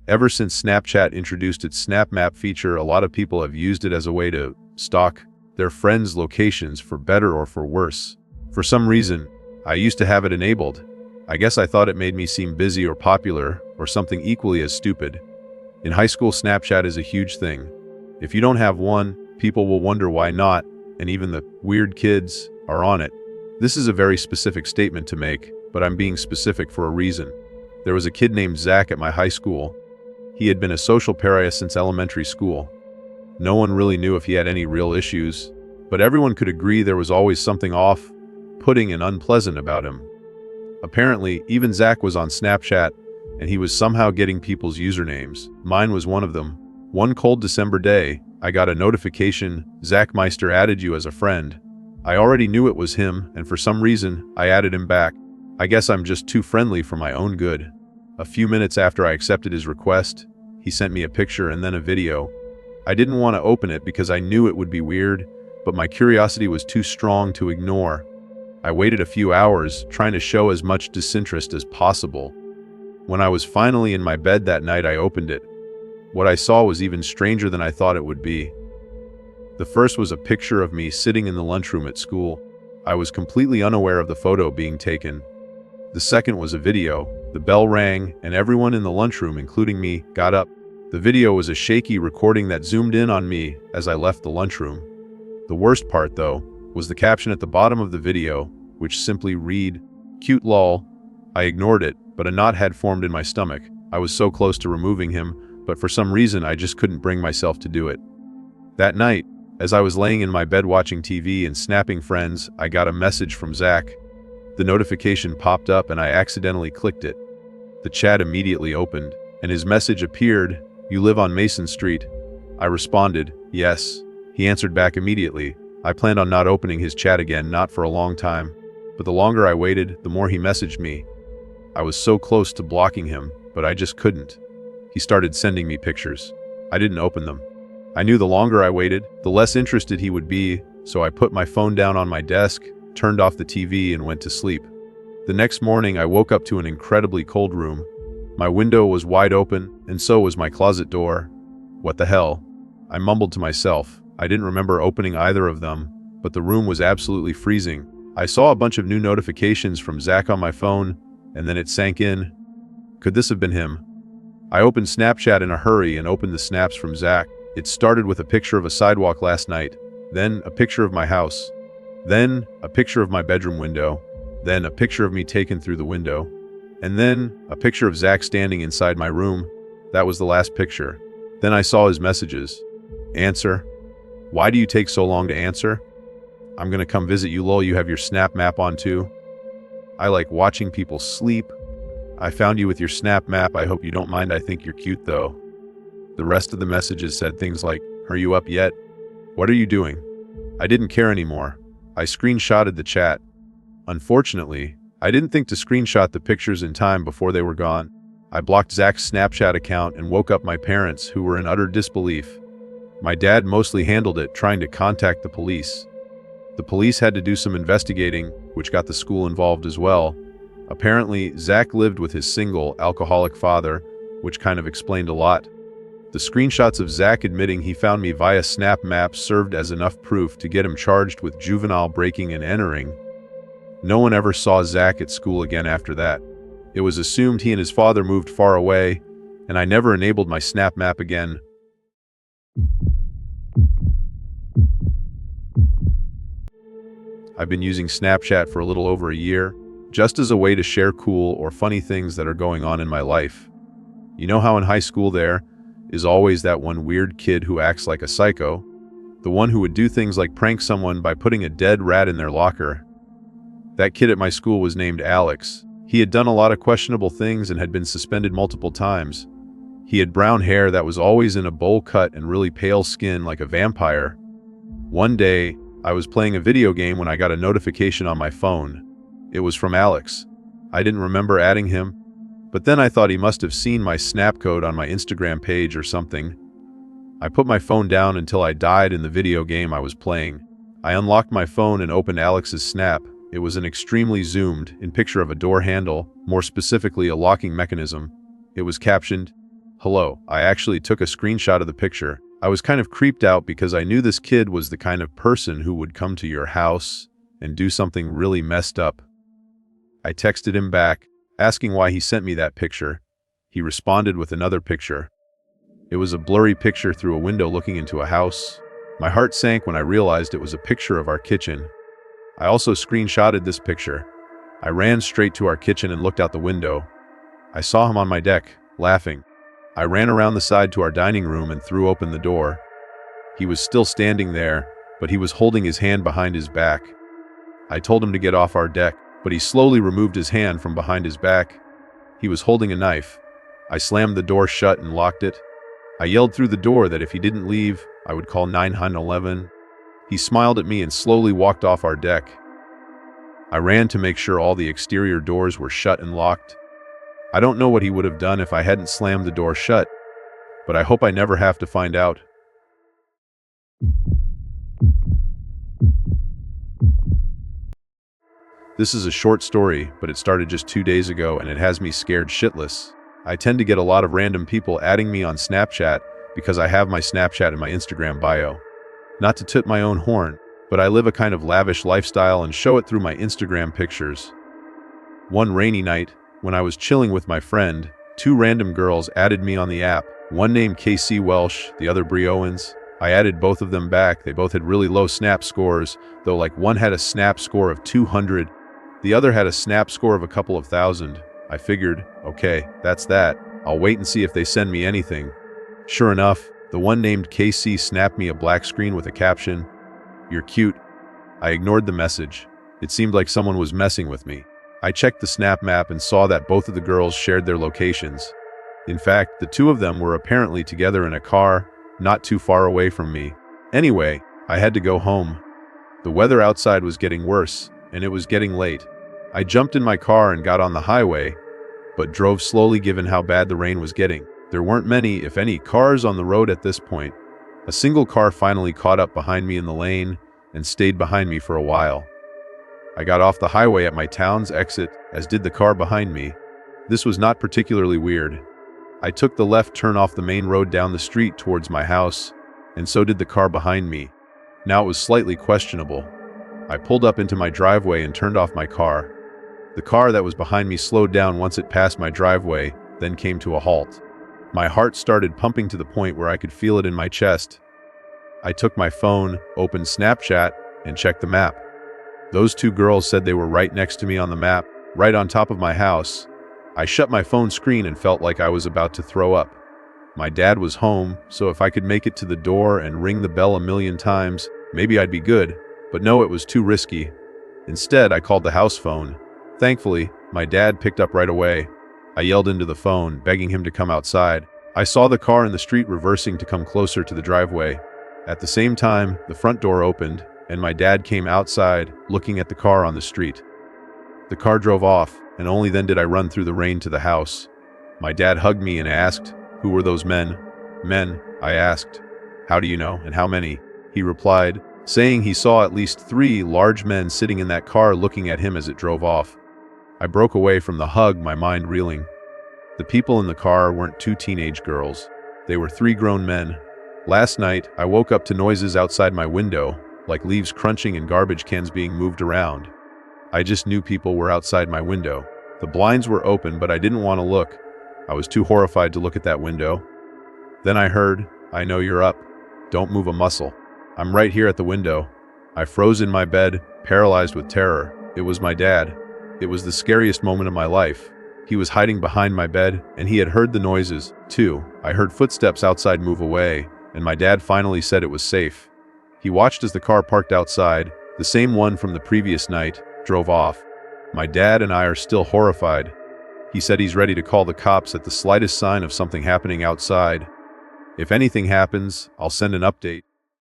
Ever since Snapchat introduced its Snapmap feature, a lot of people have used it as a way to stalk their friends' locations for better or for worse. For some reason, I used to have it enabled. I guess I thought it made me seem busy or popular, or something equally as stupid. In high school, Snapchat is a huge thing. If you don't have one, people will wonder why not, and even the weird kids are on it. This is a very specific statement to make, but I'm being specific for a reason. There was a kid named Zach at my high school. He had been a social pariah since elementary school. No one really knew if he had any real issues, but everyone could agree there was always something off-putting and unpleasant about him. Apparently, even Zach was on Snapchat, and he was somehow getting people's usernames. Mine was one of them. One cold December day, I got a notification, "Zach Meister added you as a friend." I already knew it was him, and for some reason, I added him back. I guess I'm just too friendly for my own good. A few minutes after I accepted his request, he sent me a picture and then a video. I didn't want to open it because I knew it would be weird, but my curiosity was too strong to ignore. I waited a few hours, trying to show as much disinterest as possible. When I was finally in my bed that night, I opened it. What I saw was even stranger than I thought it would be. The first was a picture of me sitting in the lunchroom at school. I was completely unaware of the photo being taken. The second was a video. The bell rang, and everyone in the lunchroom, including me, got up. The video was a shaky recording that zoomed in on me as I left the lunchroom. The worst part, though, was the caption at the bottom of the video, which simply read, "Cute lol." I ignored it, but a knot had formed in my stomach. I was so close to removing him, but for some reason I just couldn't bring myself to do it. That night, as I was laying in my bed watching TV and snapping friends, I got a message from Zach. The notification popped up and I accidentally clicked it. The chat immediately opened, and his message appeared, "You live on Mason Street." I responded, "Yes." He answered back immediately. I planned on not opening his chat again, not for a long time. But the longer I waited, the more he messaged me. I was so close to blocking him, but I just couldn't. He started sending me pictures. I didn't open them. I knew the longer I waited, the less interested he would be, so I put my phone down on my desk, turned off the TV, and went to sleep. The next morning, I woke up to an incredibly cold room. My window was wide open, and so was my closet door. What the hell? I mumbled to myself. I didn't remember opening either of them, but the room was absolutely freezing. I saw a bunch of new notifications from Zach on my phone, and then it sank in. Could this have been him? I opened Snapchat in a hurry and opened the snaps from Zach. It started with a picture of a sidewalk last night, then a picture of my house, then a picture of my bedroom window, then a picture of me taken through the window, and then a picture of Zach standing inside my room. That was the last picture. Then I saw his messages. Answer. Why do you take so long to answer? I'm gonna come visit you, lol. You have your Snapmap on too? I like watching people sleep. I found you with your Snapmap. I hope you don't mind. I think you're cute though. The rest of the messages said things like, "Are you up yet? What are you doing?" I didn't care anymore. I screenshotted the chat. Unfortunately, I didn't think to screenshot the pictures in time before they were gone. I blocked Zach's Snapchat account and woke up my parents, who were in utter disbelief. My dad mostly handled it, trying to contact the police. The police had to do some investigating, which got the school involved as well. Apparently, Zach lived with his single, alcoholic father, which kind of explained a lot. The screenshots of Zach admitting he found me via Snapmap served as enough proof to get him charged with juvenile breaking and entering. No one ever saw Zach at school again after that. It was assumed he and his father moved far away, and I never enabled my Snapmap again. I've been using Snapchat for a little over a year, just as a way to share cool or funny things that are going on in my life. You know how in high school there is always that one weird kid who acts like a psycho? The one who would do things like prank someone by putting a dead rat in their locker. That kid at my school was named Alex. He had done a lot of questionable things and had been suspended multiple times. He had brown hair that was always in a bowl cut and really pale skin like a vampire. One day, I was playing a video game when I got a notification on my phone. It was from Alex. I didn't remember adding him, but then I thought he must have seen my snap code on my Instagram page or something. I put my phone down until I died in the video game I was playing. I unlocked my phone and opened Alex's snap. It was an extremely zoomed in picture of a door handle, more specifically a locking mechanism. It was captioned, Hello, I actually took a screenshot of the picture. I was kind of creeped out because I knew this kid was the kind of person who would come to your house and do something really messed up. I texted him back, asking why he sent me that picture. He responded with another picture. It was a blurry picture through a window looking into a house. My heart sank when I realized it was a picture of our kitchen. I also screenshotted this picture. I ran straight to our kitchen and looked out the window. I saw him on my deck, laughing. I ran around the side to our dining room and threw open the door. He was still standing there, but he was holding his hand behind his back. I told him to get off our deck, but he slowly removed his hand from behind his back. He was holding a knife. I slammed the door shut and locked it. I yelled through the door that if he didn't leave, I would call 911. He smiled at me and slowly walked off our deck. I ran to make sure all the exterior doors were shut and locked. I don't know what he would have done if I hadn't slammed the door shut, but I hope I never have to find out. This is a short story, but it started just 2 days ago and it has me scared shitless. I tend to get a lot of random people adding me on Snapchat because I have my Snapchat in my Instagram bio. Not to toot my own horn, but I live a kind of lavish lifestyle and show it through my Instagram pictures. One rainy night, when I was chilling with my friend, 2 random girls added me on the app, one named KC Welsh, the other Brie Owens. I added both of them back. They both had really low Snap scores, though like one had a Snap score of 200, the other had a Snap score of a couple of thousand. I figured, okay, that's that. I'll wait and see if they send me anything. Sure enough, the one named KC snapped me a black screen with a caption, "You're cute." I ignored the message. It seemed like someone was messing with me. I checked the Snapmap and saw that both of the girls shared their locations. In fact, the 2 of them were apparently together in a car, not too far away from me. Anyway, I had to go home. The weather outside was getting worse, and it was getting late. I jumped in my car and got on the highway, but drove slowly given how bad the rain was getting. There weren't many, if any, cars on the road at this point. A single car finally caught up behind me in the lane and stayed behind me for a while. I got off the highway at my town's exit, as did the car behind me. This was not particularly weird. I took the left turn off the main road down the street towards my house, and so did the car behind me. Now it was slightly questionable. I pulled up into my driveway and turned off my car. The car that was behind me slowed down once it passed my driveway, then came to a halt. My heart started pumping to the point where I could feel it in my chest. I took my phone, opened Snapchat, and checked the map. Those 2 girls said they were right next to me on the map, right on top of my house. I shut my phone screen and felt like I was about to throw up. My dad was home, so if I could make it to the door and ring the bell a million times, maybe I'd be good, but no, it was too risky. Instead, I called the house phone. Thankfully, my dad picked up right away. I yelled into the phone, begging him to come outside. I saw the car in the street reversing to come closer to the driveway. At the same time, the front door opened, and my dad came outside, looking at the car on the street. The car drove off, and only then did I run through the rain to the house. My dad hugged me and asked, "Who were those men?" "Men," I asked. "How do you know, and how many?" He replied, saying he saw at least 3 large men sitting in that car looking at him as it drove off. I broke away from the hug, my mind reeling. The people in the car weren't 2 teenage girls. They were 3 grown men. Last night, I woke up to noises outside my window, like leaves crunching and garbage cans being moved around. I just knew people were outside my window. The blinds were open, but I didn't want to look. I was too horrified to look at that window. Then I heard, "I know you're up. Don't move a muscle." I'm right here at the window. I froze in my bed, paralyzed with terror. It was my dad. It was the scariest moment of my life. He was hiding behind my bed, and he had heard the noises, too. I heard footsteps outside move away, and my dad finally said it was safe. He watched as the car parked outside, the same one from the previous night, drove off. My dad and I are still horrified. He said he's ready to call the cops at the slightest sign of something happening outside. If anything happens, I'll send an update.